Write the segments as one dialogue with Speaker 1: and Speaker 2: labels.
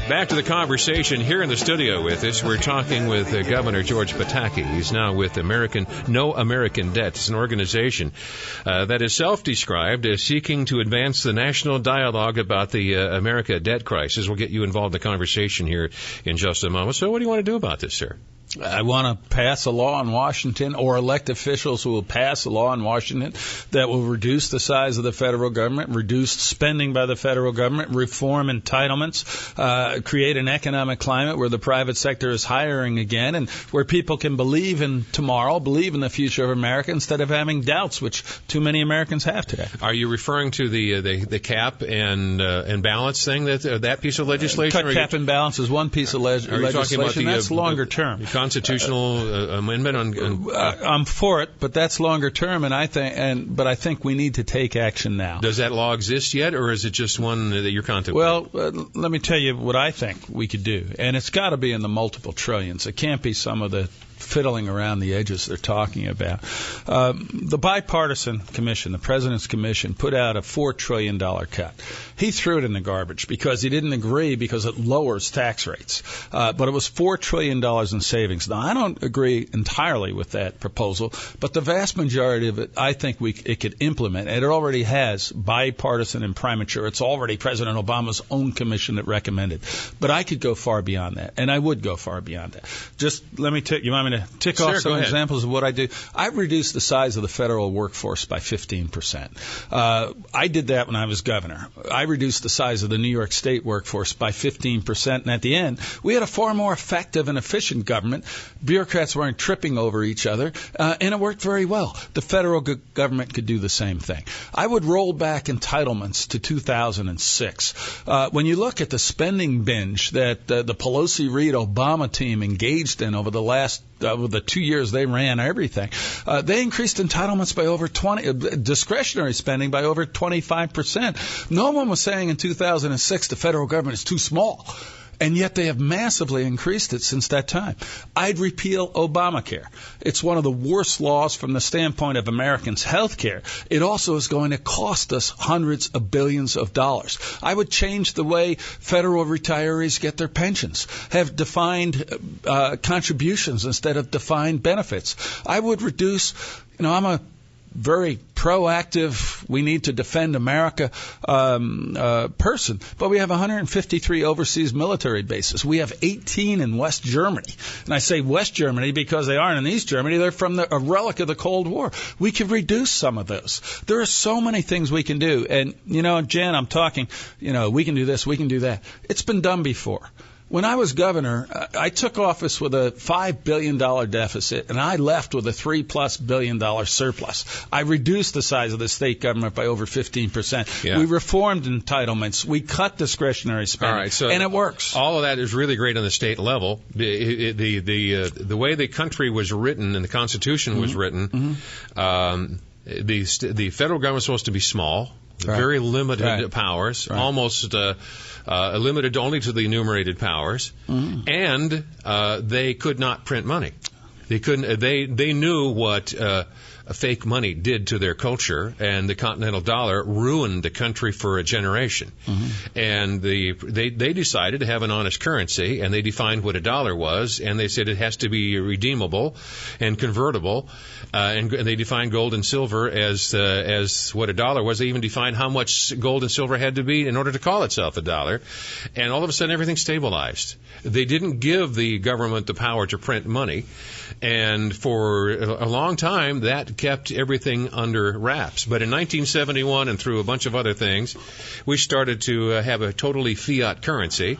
Speaker 1: Back to the conversation here in the studio with us. We're talking with Governor George Pataki. He's now with No American Debt. It's an organization that is self-described as seeking to advance the national dialogue about the America debt crisis. We'll get you involved in the conversation here in just a moment. So what do you want to do about this, sir?
Speaker 2: I want to pass a law in Washington, or elect officials who will pass a law in Washington that will reduce the size of the federal government, reduce spending by the federal government, reform entitlements, create an economic climate where the private sector is hiring again, and where people can believe in tomorrow, believe in the future of America, instead of having doubts, which too many Americans have today.
Speaker 1: Are you referring to the cap and balance thing, that piece of legislation?
Speaker 2: Cut, cap, and balance is one piece of legislation. That's longer term.
Speaker 1: Constitutional amendment on
Speaker 2: I'm for it, but that's longer term, but I think we need to take action now.
Speaker 1: Does that law exist yet, or is it just one that you're contemplating?
Speaker 2: Well, let me tell you what I think we could do, and it's got to be in the multiple trillions. It can't be some of the fiddling around the edges they're talking about. The bipartisan commission, the President's Commission, put out a $4 trillion cut. He threw it in the garbage because he didn't agree, because it lowers tax rates. But it was $4 trillion in savings. Now, I don't agree entirely with that proposal, but the vast majority of it, I think it could implement. And it already has bipartisan and premature. It's already President Obama's own commission that recommended. But I could go far beyond that, and I would go far beyond that. Just let me you want me to tick off some examples of what I do? I reduced the size of the federal workforce by 15%. I did that when I was governor. I reduced the size of the New York State workforce by 15%, and at the end, we had a far more effective and efficient government. Bureaucrats weren't tripping over each other, and it worked very well. The federal government could do the same thing. I would roll back entitlements to 2006. When you look at the spending binge that the Pelosi-Reid Obama team engaged in over the 2 years they ran everything, they increased entitlements by over 20, discretionary spending by over 25%. No one was saying in 2006 the federal government is too small, and yet they have massively increased it since that time. I'd repeal Obamacare. It's one of the worst laws from the standpoint of Americans' health care. It also is going to cost us hundreds of billions of dollars. I would change the way federal retirees get their pensions, have defined contributions instead of defined benefits. I would reduce, I'm a very proactive, we need to defend America person, but we have 153 overseas military bases. We have 18 in West Germany. And I say West Germany because they aren't in East Germany. They're from a relic of the Cold War. We could reduce some of those. There are so many things we can do. And, Jen, I'm talking, we can do this, we can do that. It's been done before. When I was governor, I took office with a $5 billion deficit, and I left with a $3+ billion surplus. I reduced the size of the state government by over 15%. Yeah. We reformed entitlements. We cut discretionary spending,
Speaker 1: all right, so
Speaker 2: and it works.
Speaker 1: All of that is really great on the state level. The way the country was written and the Constitution was written, the federal government is supposed to be small. Right. Very limited powers, almost limited only to the enumerated powers, and they could not print money. They couldn't. They knew what fake money did to their culture, and the continental dollar ruined the country for a generation. And they decided to have an honest currency, and they defined what a dollar was, and they said it has to be redeemable and convertible, and they defined gold and silver as what a dollar was. They even defined how much gold and silver had to be in order to call itself a dollar, and all of a sudden everything stabilized. They didn't give the government the power to print money, and for a long time that kept everything under wraps. But in 1971 and through a bunch of other things, we started to have a totally fiat currency.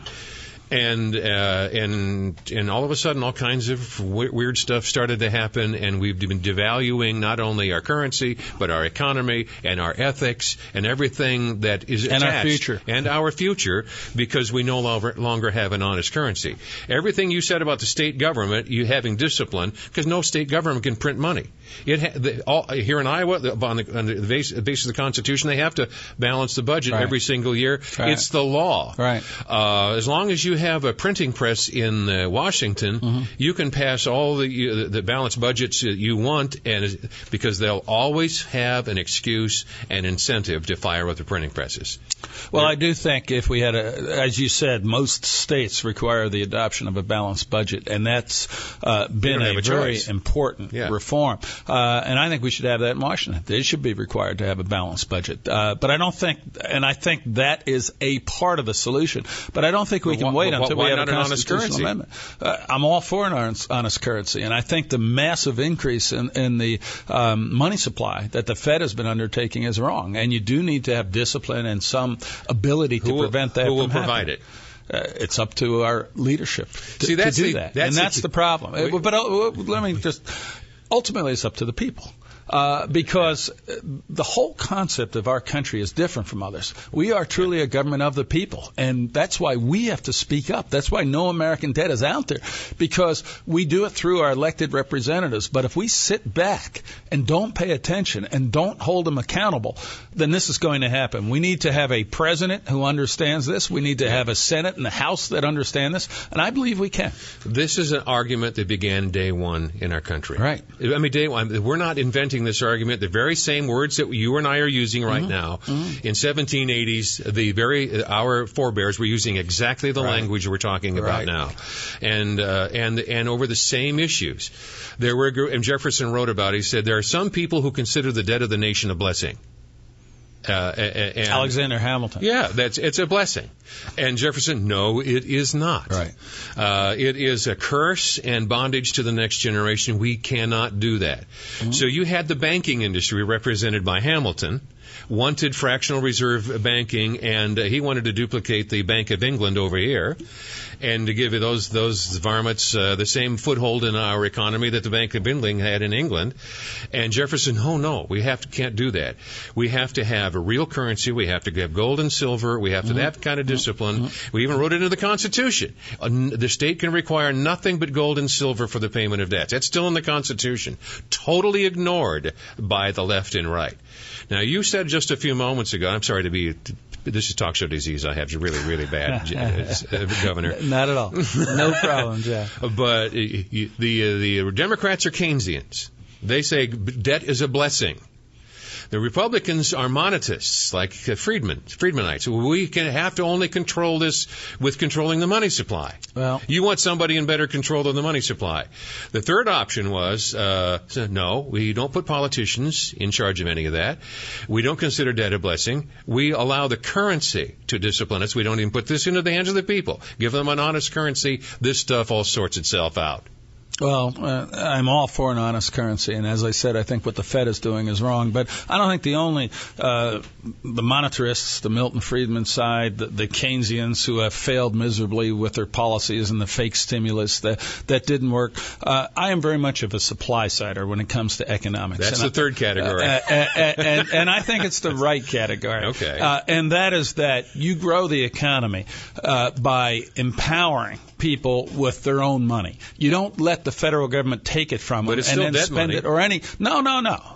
Speaker 1: And all of a sudden, all kinds of weird stuff started to happen, and we've been devaluing not only our currency, but our economy and our ethics and everything that is attached. And our future, because we no longer have an honest currency. Everything you said about the state government, you having discipline, because no state government can print money. Here in Iowa, on the basis of the Constitution, they have to balance the budget every single year. Right. It's the law.
Speaker 2: Right.
Speaker 1: As long as you have a printing press in Washington, you can pass all the balanced budgets that you want, and because they'll always have an excuse and incentive to fire with the printing presses.
Speaker 2: Well, I do think if we had as you said, most states require the adoption of a balanced budget, and that's been a very important reform. And I think we should have that in Washington. They should be required to have a balanced budget. But I don't think, and I think that is a part of the solution. But I don't think we can wait until we have a constitutional amendment. I'm all for an honest currency, and I think the massive increase in the money supply that the Fed has been undertaking is wrong. And you do need to have discipline and some ability to prevent that from happening. Who will provide it? It's up to our leadership to do that. That's the problem. But let me just, ultimately it's up to the people. Because the whole concept of our country is different from others. We are truly a government of the people, and that's why we have to speak up. That's why no American debt is out there, because we do it through our elected representatives. But if we sit back and don't pay attention and don't hold them accountable, then this is going to happen. We need to have a president who understands this. We need to have a Senate and a House that understand this, and I believe we can. This is an argument that began day one in our country. Right. I mean, day one. We're not inventing this argument. The very same words that you and I are using right now. In 1780s, our forebears were using exactly the language we're talking about now, and over the same issues. There were, and Jefferson wrote about it. He said there are some people who consider the debt of the nation a blessing. And Alexander Hamilton. Yeah, it's a blessing. And Jefferson, no, it is not. Right. It is a curse and bondage to the next generation. We cannot do that. So you had the banking industry represented by Hamilton, wanted fractional reserve banking, and he wanted to duplicate the Bank of England over here, and to give those varmints the same foothold in our economy that the Bank of England had in England. And Jefferson, oh no, we can't do that. We have to have a real currency. We have to have gold and silver. We have to have that kind of discipline. We even wrote it into the Constitution. The state can require nothing but gold and silver for the payment of debts. That's still in the Constitution. Totally ignored by the left and right. Now, you said just a few moments ago, I'm sorry to be, this is talk show disease I have, really, really bad, Governor. Not at all. No problem, Jeff. But the Democrats are Keynesians. They say debt is a blessing. The Republicans are monetists, like Friedmanites. We have to only control this with controlling the money supply. Well, you want somebody in better control than the money supply. The third option was, no, we don't put politicians in charge of any of that. We don't consider debt a blessing. We allow the currency to discipline us. We don't even put this into the hands of the people. Give them an honest currency. This stuff all sorts itself out. Well, I'm all for an honest currency, and as I said, I think what the Fed is doing is wrong. But I don't think the only the monetarists, the Milton Friedman side, the Keynesians who have failed miserably with their policies and the fake stimulus that didn't work. I am very much of a supply sider when it comes to economics. That's the third category, and I think it's the right category. Okay, and that is that you grow the economy by empowering people with their own money. You don't let the federal government take it from them and then spend it or any. No.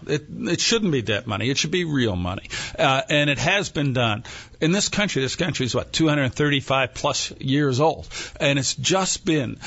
Speaker 2: It shouldn't be debt money. It should be real money. And it has been done. In this country is 235 plus years old. And it's just been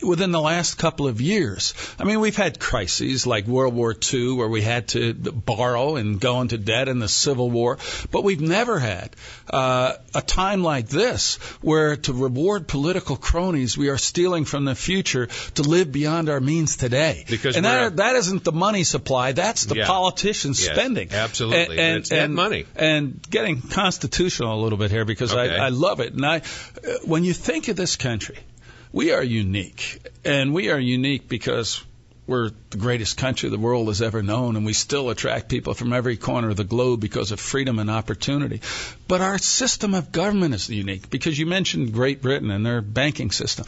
Speaker 2: within the last couple of years. I mean, we've had crises like World War II where we had to borrow and go into debt in the Civil War, but we've never had a time like this where to reward political cronies we are stealing from the future to live beyond our means today. Because that isn't the money supply, that's the politicians spending. Absolutely. And it's that money. And getting constitutional a little bit here because I love it. And when you think of this country, we are unique, and we are unique because we're the greatest country the world has ever known, and we still attract people from every corner of the globe because of freedom and opportunity. But our system of government is unique because you mentioned Great Britain and their banking system.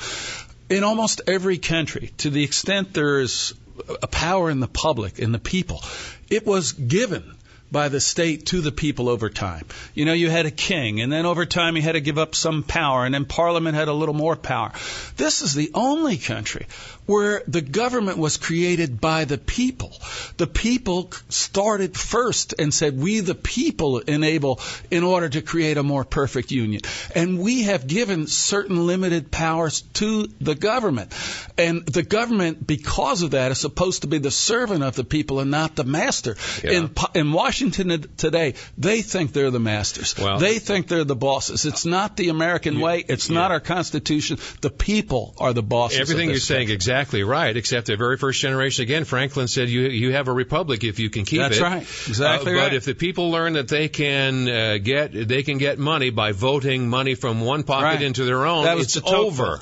Speaker 2: In almost every country, to the extent there is a power in the public, in the people, it was given by the state to the people over time. You know, you had a king, and then over time you had to give up some power, and then Parliament had a little more power. This is the only country where the government was created by the people. The people started first and said, we the people enable in order to create a more perfect union. And we have given certain limited powers to the government. And the government, because of that, is supposed to be the servant of the people and not the master.
Speaker 1: Yeah.
Speaker 2: In Washington today, they think they're the masters.
Speaker 1: Well,
Speaker 2: they think they're the bosses. It's not the American way. It's not our Constitution. The people are the bosses.
Speaker 1: Everything you're saying exactly right, except the very first generation. Again, Franklin said you have a republic if you can keep it.
Speaker 2: That's right. Exactly right.
Speaker 1: But if the people learn that they can get money by voting money from one pocket into their own, it's over.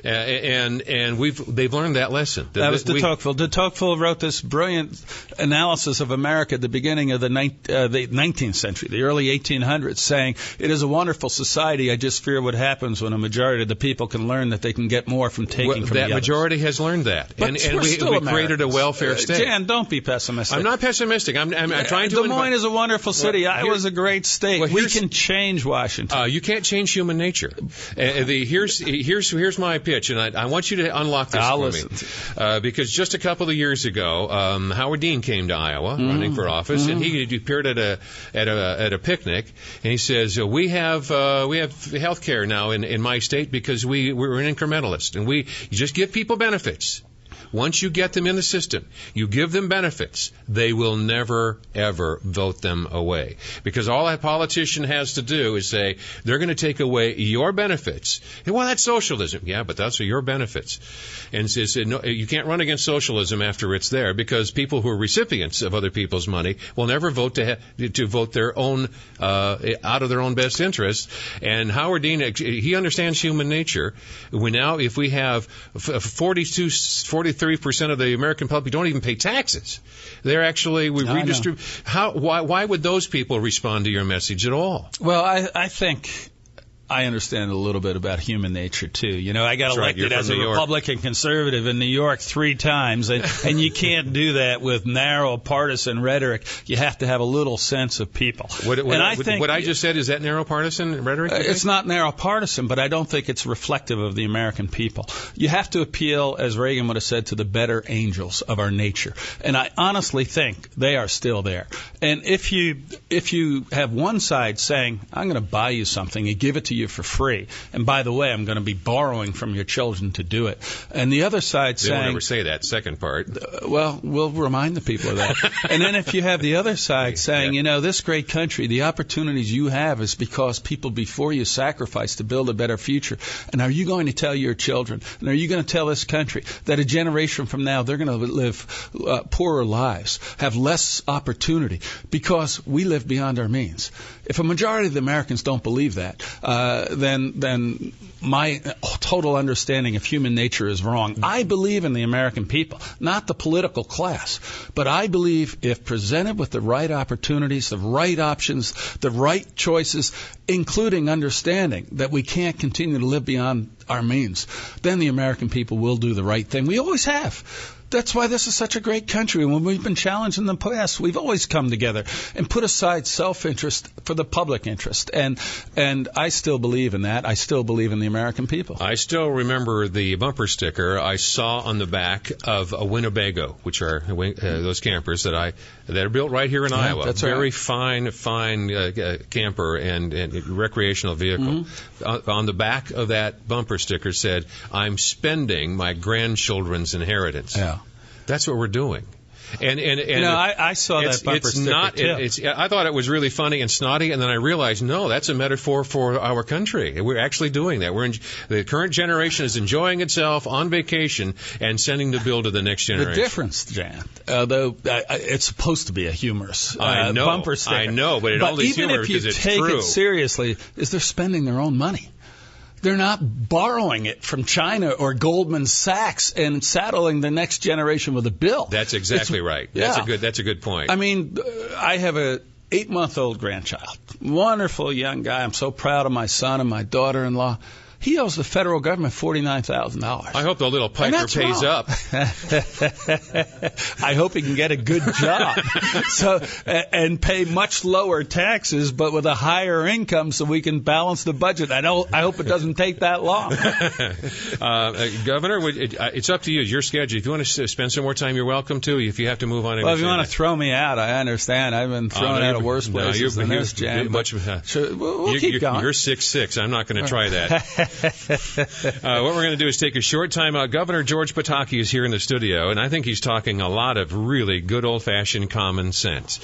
Speaker 1: And they've learned that lesson.
Speaker 2: That was de Tocqueville. De Tocqueville wrote this brilliant analysis of America at the beginning of the 19th century, the early 1800s, saying, "It is a wonderful society. I just fear what happens when a majority of the people can learn that they can get more from taking from the others."
Speaker 1: That majority has learned that,
Speaker 2: but
Speaker 1: and we created a welfare state.
Speaker 2: Jan, don't be pessimistic.
Speaker 1: I'm not pessimistic. I'm trying to.
Speaker 2: Des Moines is a wonderful city. Iowa's a great state. We can change Washington.
Speaker 1: You can't change human nature. Here's my pitch, and I want you to unlock this for me. Because just a couple of years ago, Howard Dean came to Iowa running for office, and he appeared at a picnic, and he says, we have health care now in my state because we're an incrementalist, and you just give people benefits. Once you get them in the system, you give them benefits, they will never, ever vote them away. Because all a politician has to do is say, they're going to take away your benefits. And, well, that's socialism. Yeah, but that's your benefits. And says, no, you can't run against socialism after it's there, because people who are recipients of other people's money will never vote to vote their own out of their own best interest. And Howard Dean, he understands human nature. If we have 43% of the American public don't even pay taxes. They're actually, redistribute. Why would those people respond to your message at all?
Speaker 2: Well, I think I understand a little bit about human nature, too. You know, I got elected as a Republican conservative in New York 3 times, and you can't do that with narrow partisan rhetoric. You have to have a little sense of people.
Speaker 1: What I just said, is that narrow partisan rhetoric?
Speaker 2: It's not narrow partisan, but I don't think it's reflective of the American people. You have to appeal, as Reagan would have said, to the better angels of our nature. And I honestly think they are still there. And if you have one side saying, I'm going to buy you something and give it to you for free, and by the way, I'm going to be borrowing from your children to do it, and the other side saying,
Speaker 1: they won't ever say that second part.
Speaker 2: Well, we'll remind the people of that. And then if you have the other side saying, you know, this great country, the opportunities you have is because people before you sacrificed to build a better future. And are you going to tell your children, and are you going to tell this country that a generation from now they're going to live poorer lives, have less opportunity, because we live beyond our means? If a majority of the Americans don't believe that, then my total understanding of human nature is wrong. I believe in the American people, not the political class. But I believe if presented with the right opportunities, the right options, the right choices, including understanding that we can't continue to live beyond our means, then the American people will do the right thing. We always have. That's why this is such a great country. When we've been challenged in the past, we've always come together and put aside self-interest for the public interest. And I still believe in that. I still believe in the American people.
Speaker 1: I still remember the bumper sticker I saw on the back of a Winnebago, which are those campers that are built right here in Iowa.
Speaker 2: That's
Speaker 1: very fine camper and recreational vehicle. Mm-hmm. On the back of that bumper sticker said, "I'm spending my grandchildren's inheritance."
Speaker 2: Yeah.
Speaker 1: That's what we're doing. And
Speaker 2: I saw that bumper sticker too.
Speaker 1: I thought it was really funny and snotty, and then I realized, no, that's a metaphor for our country. We're actually doing that. The current generation is enjoying itself on vacation and sending the bill to the next generation.
Speaker 2: The difference, Jan, though it's supposed to be a humorous bumper sticker.
Speaker 1: I know, but it only is humorous because it's true.
Speaker 2: Even if you take it seriously, is they're spending their own money. They're not borrowing it from China or Goldman Sachs and saddling the next generation with a bill.
Speaker 1: That's exactly right.
Speaker 2: Yeah.
Speaker 1: That's a good point.
Speaker 2: I mean, I have a 8-month-old grandchild. Wonderful young guy. I'm so proud of my son and my daughter-in-law. He owes the federal government $49,000.
Speaker 1: I hope the little piper pays up.
Speaker 2: I hope he can get a good job and pay much lower taxes, but with a higher income, so we can balance the budget. I hope it doesn't take that long.
Speaker 1: Governor, it's up to you. It's your schedule. If you want to spend some more time, you're welcome to. If you have to move on,
Speaker 2: well, if you want to throw me out, I understand. I've been thrown out of worse places than this, Jan. We'll keep going.
Speaker 1: You're 6'6". I'm not going to try that. What we're going to do is take a short time out. Governor George Pataki is here in the studio, and I think he's talking a lot of really good old-fashioned common sense.